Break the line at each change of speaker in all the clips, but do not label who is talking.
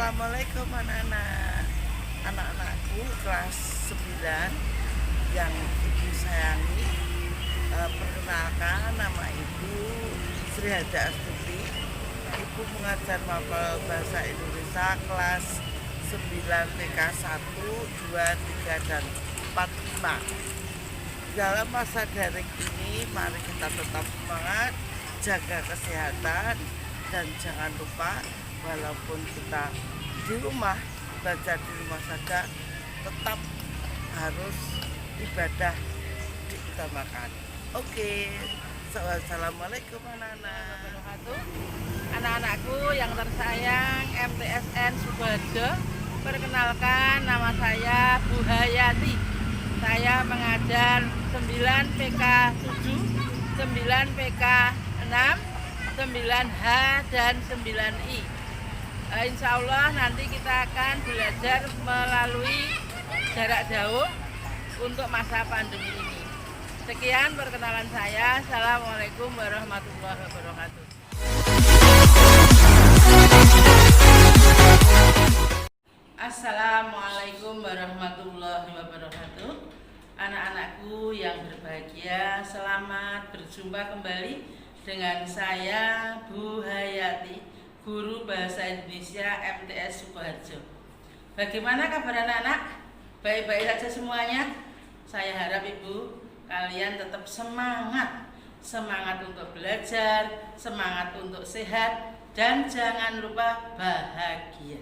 Assalamualaikum anak-anakku kelas 9 yang ibu sayangi. Perkenalkan, nama ibu Sri Haja Astuti. Ibu mengajar mapel bahasa Indonesia kelas 9 TK 1, 2, 3, dan 4, 5. Dalam masa daring ini, mari kita tetap semangat, jaga kesehatan, dan jangan lupa walaupun kita di rumah, belajar di rumah saja, tetap harus ibadah diutamakan. Oke, Assalamualaikum
anak-anakku yang tersayang, MTSN Sukoharjo. Perkenalkan, nama saya Bu Hayati. Saya mengajar 9 PK 7, 9 PK 6, 9H dan 9I. Insya Allah nanti kita akan belajar melalui jarak jauh untuk masa pandemi ini. Sekian perkenalan saya. Assalamualaikum warahmatullahi wabarakatuh. Assalamualaikum warahmatullahi wabarakatuh. Anak-anakku yang berbahagia, selamat berjumpa kembali dengan saya Bu Hayati, Guru Bahasa Indonesia MTS Sukoharjo. Bagaimana kabar anak-anak? Baik-baik saja semuanya? Saya harap Ibu kalian tetap semangat. Semangat untuk belajar, semangat untuk sehat, dan jangan lupa bahagia.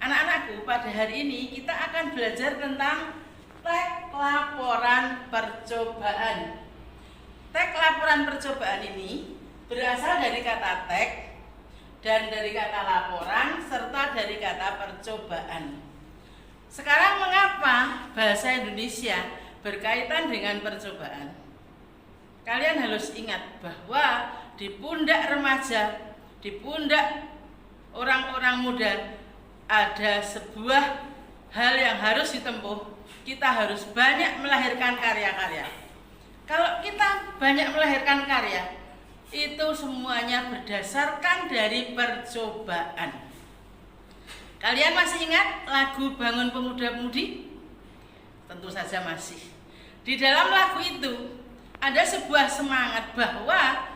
Anak-anakku, pada hari ini kita akan belajar tentang teks laporan percobaan. Teks laporan percobaan ini berasal dari kata teks dan dari kata laporan serta dari kata percobaan. Sekarang mengapa bahasa Indonesia berkaitan dengan percobaan? Kalian harus ingat bahwa di pundak remaja, di pundak orang-orang muda ada sebuah hal yang harus ditempuh. Kita harus banyak melahirkan karya-karya. Kalau kita banyak melahirkan karya, itu semuanya berdasarkan dari percobaan. Kalian masih ingat lagu Bangun Pemuda-Pemudi? Tentu saja masih. Di dalam lagu itu ada sebuah semangat bahwa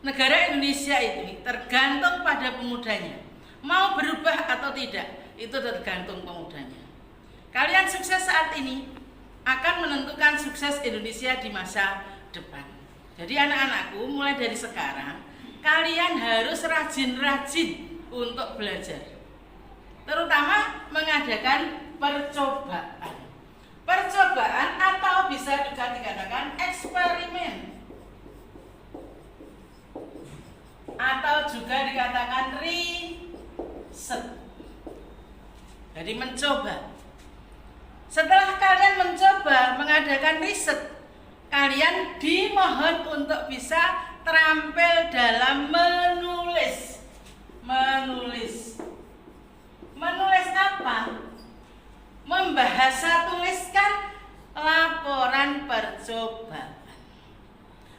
negara Indonesia ini tergantung pada pemudanya. Mau berubah atau tidak, itu tergantung pemudanya. Kalian sukses saat ini akan menentukan sukses Indonesia di masa depan. Jadi anak-anakku, mulai dari sekarang kalian harus rajin-rajin untuk belajar, terutama mengadakan percobaan. Percobaan atau bisa juga dikatakan eksperimen, atau juga dikatakan riset. Jadi mencoba. Setelah kalian mencoba mengadakan riset, kalian dimohon untuk bisa terampil dalam menulis. Menulis apa? Membahasa tuliskan laporan percobaan.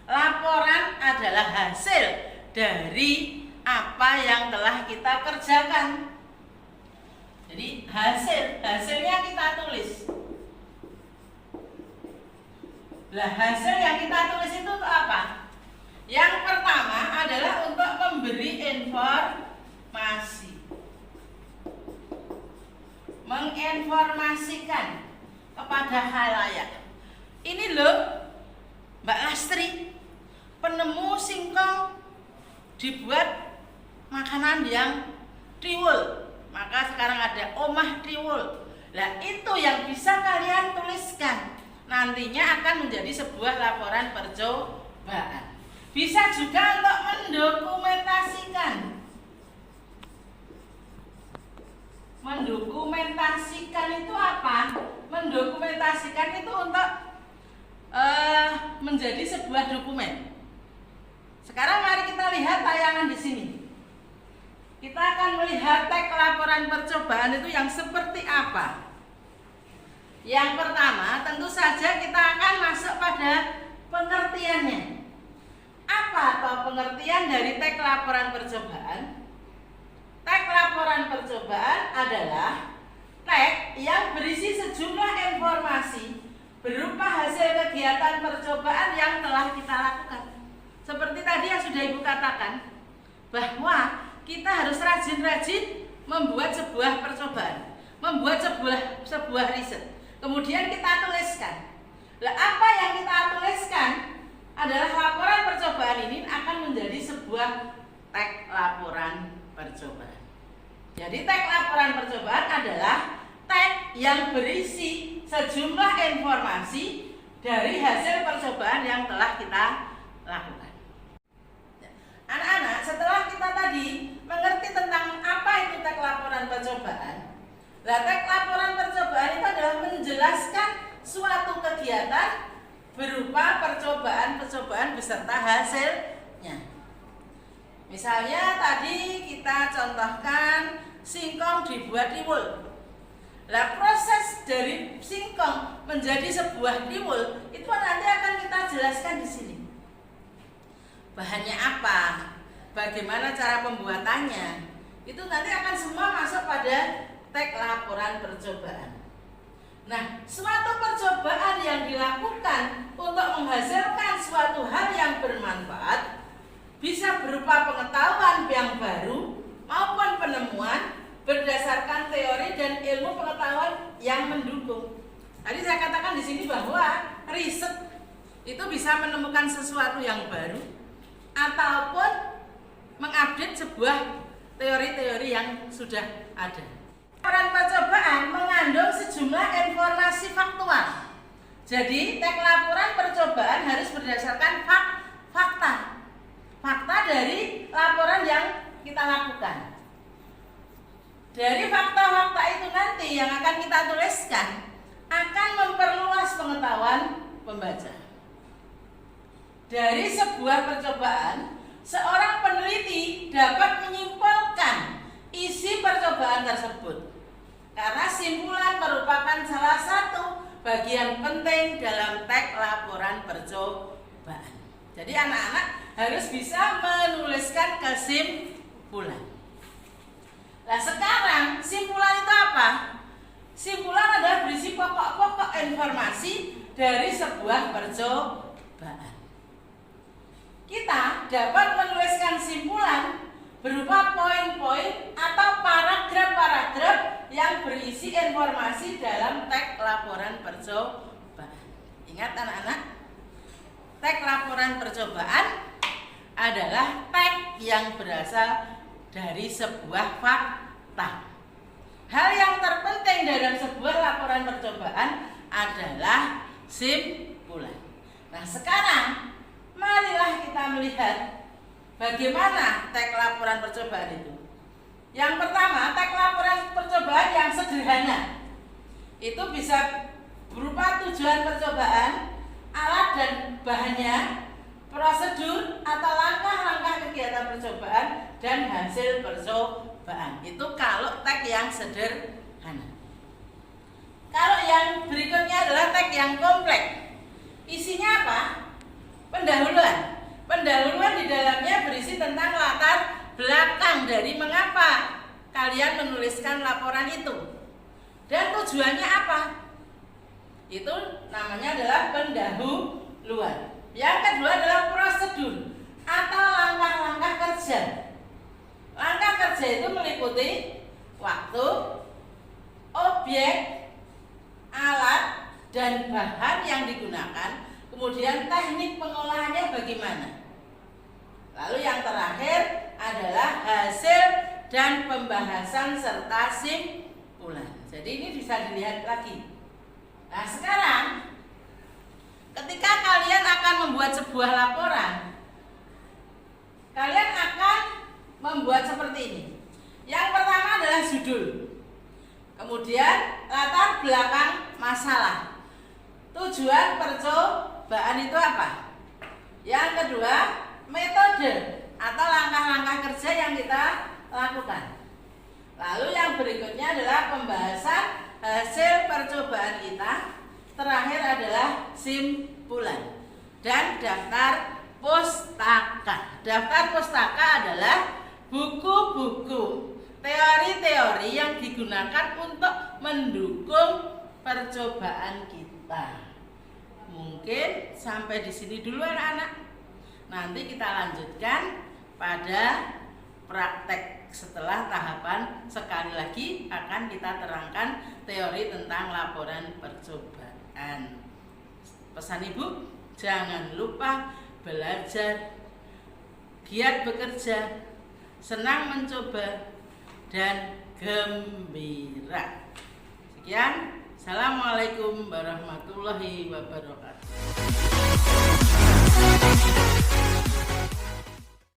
Laporan adalah hasil dari apa yang telah kita kerjakan. Jadi hasilnya kita tulis. Nah, hasil yang kita tulis itu untuk apa? Yang pertama adalah untuk memberi informasi. Menginformasikan kepada khalayak. Ini loh, Mbak Lastri, penemu singkong dibuat makanan yang triwul. Maka sekarang ada omah triwul. Nah, itu yang bisa kalian tuliskan. Nantinya akan menjadi sebuah laporan percobaan. Bisa juga untuk mendokumentasikan. Mendokumentasikan itu apa? Mendokumentasikan itu untuk menjadi sebuah dokumen. Sekarang mari kita lihat tayangan di sini. Kita akan melihat teks laporan percobaan itu yang seperti apa. Yang pertama, tentu saja kita akan masuk pada pengertiannya. Apa atau pengertian dari teks laporan percobaan? Teks laporan laporan percobaan adalah tag yang berisi sejumlah informasi berupa hasil kegiatan percobaan yang telah kita lakukan. Seperti tadi yang sudah Ibu katakan, bahwa kita harus rajin-rajin membuat sebuah percobaan, membuat sebuah riset. Kemudian kita tuliskan. Lah, apa yang kita tuliskan adalah laporan percobaan ini akan menjadi sebuah tag laporan percobaan. Jadi tag laporan percobaan adalah tag yang berisi sejumlah informasi dari hasil percobaan yang telah kita lakukan. Anak-anak, setelah kita tadi mengerti tentang apa itu tag laporan percobaan, tag laporan percobaan itu adalah menjelaskan suatu kegiatan berupa percobaan beserta hasilnya. Misalnya tadi kita contohkan singkong dibuat tiwul. Nah, proses dari singkong menjadi sebuah tiwul itu nanti akan kita jelaskan di sini. Bahannya apa? Bagaimana cara pembuatannya? Itu nanti akan semua masuk pada tag laporan percobaan. Nah, suatu percobaan yang dilakukan untuk menghasilkan suatu hal yang bermanfaat bisa berupa pengetahuan yang baru maupun penemuan berdasarkan teori dan ilmu pengetahuan yang mendukung. Tadi saya katakan di sini bahwa riset itu bisa menemukan sesuatu yang baru ataupun mengupdate sebuah teori-teori yang sudah ada. Laporan percobaan mengandung sejumlah informasi faktual. Jadi, tag laporan percobaan harus berdasarkan fakta dari laporan yang kita lakukan. Dari fakta-fakta itu nanti yang akan kita tuliskan akan memperluas pengetahuan pembaca. Dari sebuah percobaan, seorang peneliti dapat menyimpulkan isi percobaan tersebut. Karena simpulan merupakan salah satu bagian penting dalam tag laporan percobaan. Jadi anak-anak harus bisa menuliskan kesimpulan. Nah, sekarang simpulan itu apa? Simpulan adalah berisi pokok-pokok informasi dari sebuah percobaan. Kita dapat menuliskan simpulan berupa poin-poin atau paragraf-paragraf yang berisi informasi dalam tag laporan percobaan. Ingat anak-anak, tag laporan percobaan adalah tag yang berasal dari sebuah fakta. Hal yang terpenting dalam sebuah laporan percobaan adalah simpulan. Nah, sekarang marilah kita melihat bagaimana tag laporan percobaan itu. Yang pertama, tag laporan percobaan yang sederhana. Itu bisa berupa tujuan percobaan, alat dan bahannya, prosedur atau langkah-langkah kegiatan percobaan, dan hasil percobaan. Itu kalau tag yang sederhana. Kalau yang berikutnya adalah tag yang kompleks. Isinya apa? Pendahuluan. Pendahuluan di dalamnya berisi tentang latar belakang dari mengapa kalian menuliskan laporan itu. Dan tujuannya apa? Itu namanya adalah pendahuluan. Yang kedua adalah prosedur atau langkah-langkah kerja. Langkah kerja itu meliputi waktu, objek, alat, dan bahan yang digunakan, kemudian teknik pengolahannya bagaimana. Lalu yang terakhir adalah hasil dan pembahasan serta simpulan. Jadi ini bisa dilihat lagi. Nah, sekarang ketika kalian akan membuat sebuah laporan, kalian akan membuat seperti ini. Yang pertama adalah judul, kemudian latar belakang masalah, tujuan percobaan itu apa. Yang kedua, metode atau langkah-langkah kerja yang kita lakukan. Lalu yang berikutnya adalah pembahasan hasil percobaan kita. Terakhir adalah simpulan dan daftar pustaka. Daftar pustaka adalah buku-buku teori-teori yang digunakan untuk mendukung percobaan kita. Mungkin sampai di sini dulu anak-anak. Nanti kita lanjutkan pada praktek setelah tahapan. Sekali lagi akan kita terangkan teori tentang laporan percobaan. Pesan Ibu, jangan lupa belajar, giat bekerja, senang mencoba, dan gembira. Sekian, Assalamualaikum warahmatullahi wabarakatuh.